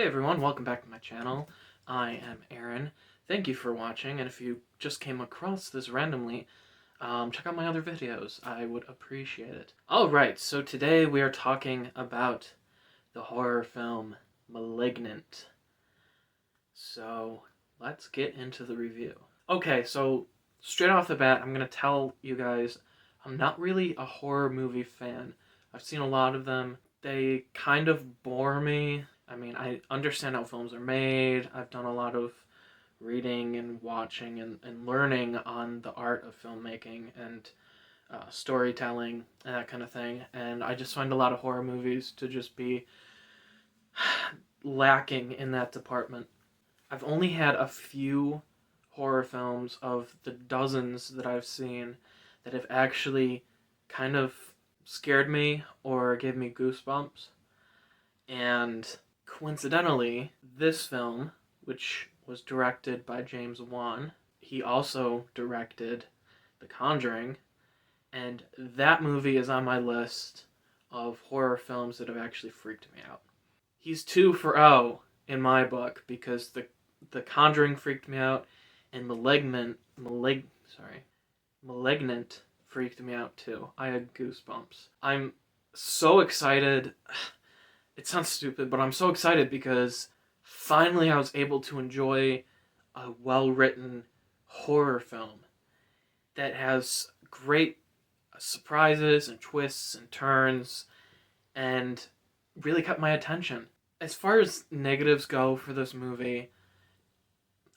Hey everyone, welcome back to my channel. I am Aaron. Thank you for watching, and if you just came across this randomly, check out my other videos. I would appreciate it. Alright, so today we are talking about the horror film Malignant. So, let's get into the review. Okay, so straight off the bat, I'm going to tell you guys I'm not really a horror movie fan. I've seen a lot of them. They kind of bore me. I mean, I understand how films are made. I've done a lot of reading and watching and learning on the art of filmmaking and storytelling and that kind of thing. And I just find a lot of horror movies to just be lacking in that department. I've only had a few horror films of the dozens that I've seen that have actually kind of scared me or gave me goosebumps. And coincidentally, this film, which was directed by James Wan, he also directed The Conjuring, and that movie is on my list of horror films that have actually freaked me out. He's 2 for 0 in my book because the Conjuring freaked me out, and Malignant freaked me out too. I had goosebumps. I'm so excited. It sounds stupid, but I'm so excited because finally I was able to enjoy a well-written horror film that has great surprises and twists and turns and really kept my attention. As far as negatives go for this movie,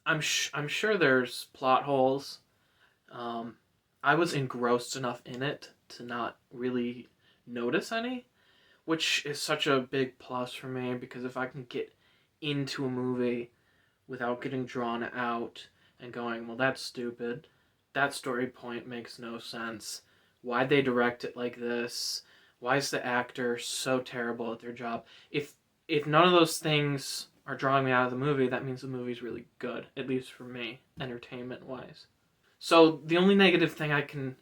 I'm sure there's plot holes. I was engrossed enough in it to not really notice any, which is such a big plus for me because if I can get into a movie without getting drawn out and going, well, that's stupid, that story point makes no sense, why'd they direct it like this, why is the actor so terrible at their job, if none of those things are drawing me out of the movie, that means the movie's really good, at least for me, entertainment wise. So the only negative thing I can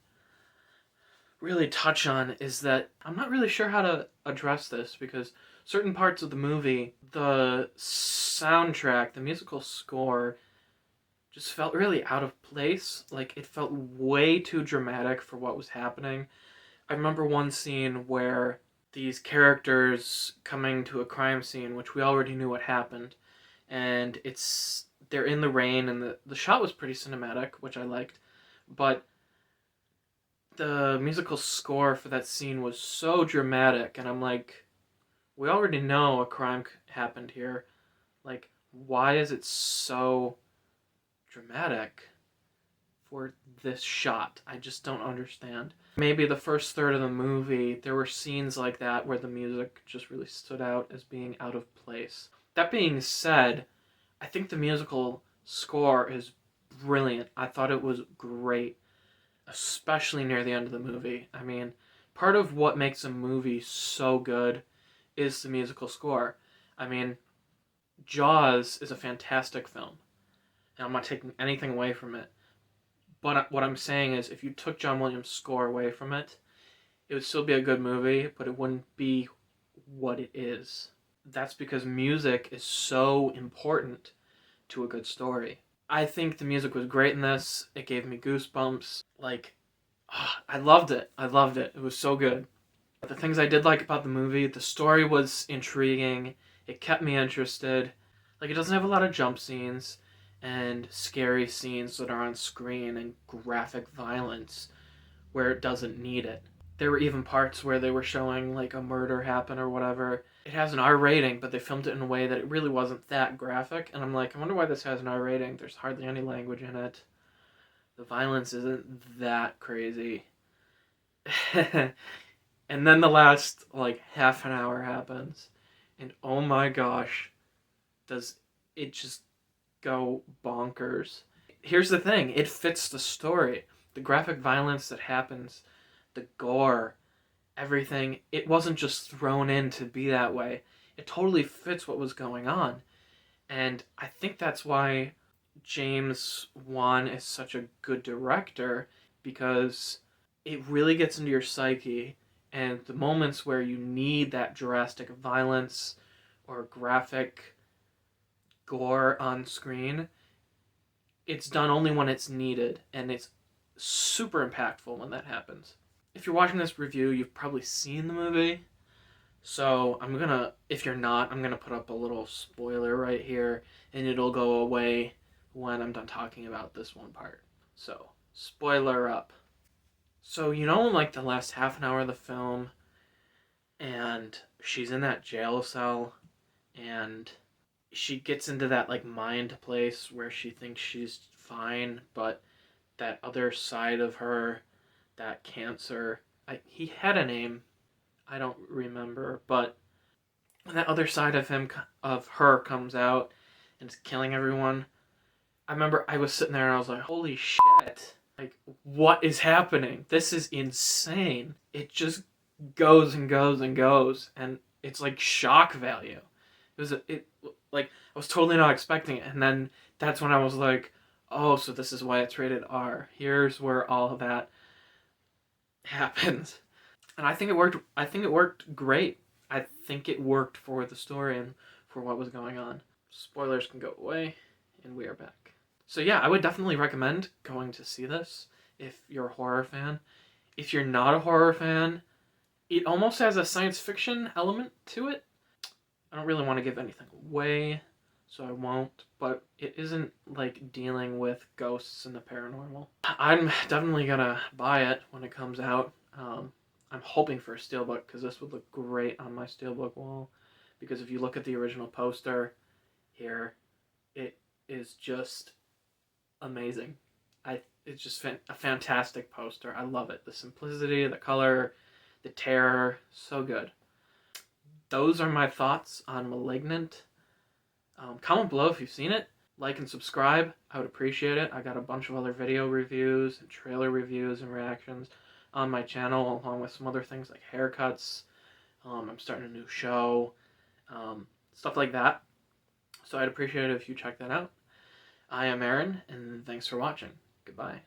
really touch on is that I'm not really sure how to address this because certain parts of the movie, the soundtrack, the musical score, just felt really out of place. Like, it felt way too dramatic for what was happening. I remember one scene where these characters coming to a crime scene, which we already knew what happened, and they're in the rain, and the shot was pretty cinematic, which I liked, but the musical score for that scene was so dramatic, and I'm like, we already know a crime happened here. Like, why is it so dramatic for this shot? I just don't understand. Maybe the first third of the movie, there were scenes like that where the music just really stood out as being out of place. That being said, I think the musical score is brilliant. I thought it was great, especially near the end of the movie. I mean, part of what makes a movie so good is the musical score. I mean, Jaws is a fantastic film, and I'm not taking anything away from it. But what I'm saying is, if you took John Williams' score away from it, it would still be a good movie, but it wouldn't be what it is. That's because music is so important to a good story. I think the music was great in this. It gave me goosebumps. Like, I loved it. I loved it. It was so good. But the things I did like about the movie, the story was intriguing. It kept me interested. Like, it doesn't have a lot of jump scenes and scary scenes that are on screen and graphic violence where it doesn't need it. There were even parts where they were showing like a murder happen or whatever. It has an R rating, but they filmed it in a way that it really wasn't that graphic. And I'm like, I wonder why this has an R rating. There's hardly any language in it. The violence isn't that crazy. And then the last like half an hour happens, and oh my gosh, does it just go bonkers. Here's the thing, it fits the story. The graphic violence that happens, the gore, everything, it wasn't just thrown in to be that way. It totally fits what was going on. And I think that's why James Wan is such a good director, because it really gets into your psyche, and the moments where you need that drastic violence or graphic gore on screen, it's done only when it's needed, and it's super impactful when that happens. If you're watching this review, you've probably seen the movie. So if you're not, I'm gonna put up a little spoiler right here, and it'll go away when I'm done talking about this one part. So, spoiler up. So, like the last half an hour of the film, and she's in that jail cell, and she gets into that like mind place where she thinks she's fine, but that other side of her, that cancer, he had a name, I don't remember, but when that other side of her comes out and is killing everyone, I remember I was sitting there and I was like, holy shit. Like, what is happening? This is insane. It just goes and goes and goes, and it's like shock value. Like, I was totally not expecting it, and then that's when I was like, oh, so this is why it's rated R. Here's where all of that happens. And I think it worked. I think it worked great. I think it worked for the story and for what was going on. Spoilers can go away, and we are back. So yeah, I would definitely recommend going to see this if you're a horror fan. If you're not a horror fan, it almost has a science fiction element to it. I don't really want to give anything away, so I won't, but it isn't like dealing with ghosts and the paranormal. I'm definitely gonna buy it when it comes out. I'm hoping for a steelbook because this would look great on my steelbook wall. Because if you look at the original poster here, it is just amazing. It's just a fantastic poster. I love it. The simplicity, the color, the terror, so good. Those are my thoughts on *Malignant*. Comment below if you've seen it. Like and subscribe. I would appreciate it. I got a bunch of other video reviews and trailer reviews and reactions on my channel, along with some other things like haircuts. I'm starting a new show, stuff like that. So I'd appreciate it if you check that out. I am Aaron, and thanks for watching. Goodbye.